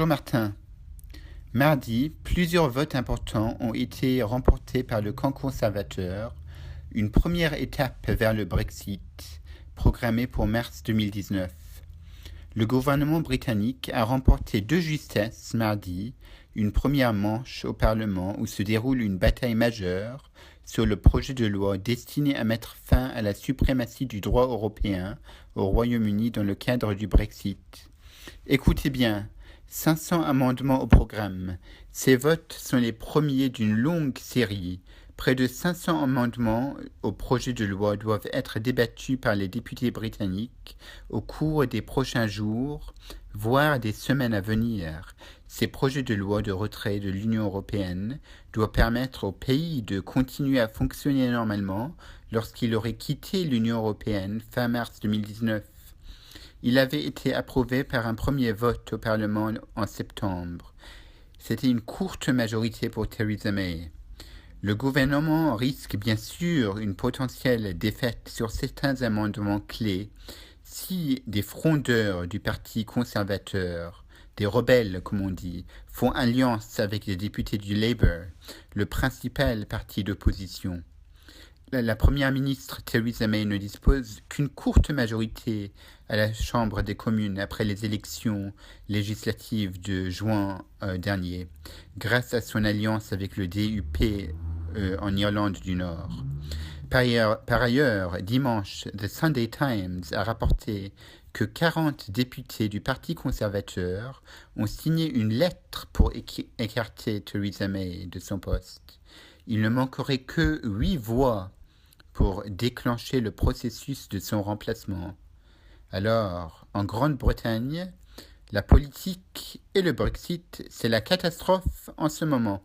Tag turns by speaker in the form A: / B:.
A: Bonjour Martin. Mardi, plusieurs votes importants ont été remportés par le camp conservateur, une première étape vers le Brexit, programmée pour mars 2019. Le gouvernement britannique a remporté de justesse mardi une première manche au Parlement où se déroule une bataille majeure sur le projet de loi destiné à mettre fin à la suprématie du droit européen au Royaume-Uni dans le cadre du Brexit. Écoutez bien, 500 amendements au programme. Ces votes sont les premiers d'une longue série. Près de 500 amendements au projet de loi doivent être débattus par les députés britanniques au cours des prochains jours, voire des semaines à venir. Ces projets de loi de retrait de l'Union européenne doivent permettre au pays de continuer à fonctionner normalement lorsqu'il aurait quitté l'Union européenne fin mars 2019. Il avait été approuvé par un premier vote au Parlement en septembre. C'était une courte majorité pour Theresa May. Le gouvernement risque bien sûr une potentielle défaite sur certains amendements clés si des frondeurs du Parti conservateur, des rebelles comme on dit, font alliance avec les députés du Labour, le principal parti d'opposition. La première ministre Theresa May ne dispose qu'une courte majorité à la Chambre des communes après les élections législatives de juin dernier, grâce à son alliance avec le DUP en Irlande du Nord. Par ailleurs, dimanche, The Sunday Times a rapporté que 40 députés du Parti conservateur ont signé une lettre pour écarter Theresa May de son poste. Il ne manquerait que 8 voix pour déclencher le processus de son remplacement. Alors, en Grande-Bretagne, la politique et le Brexit, c'est la catastrophe en ce moment.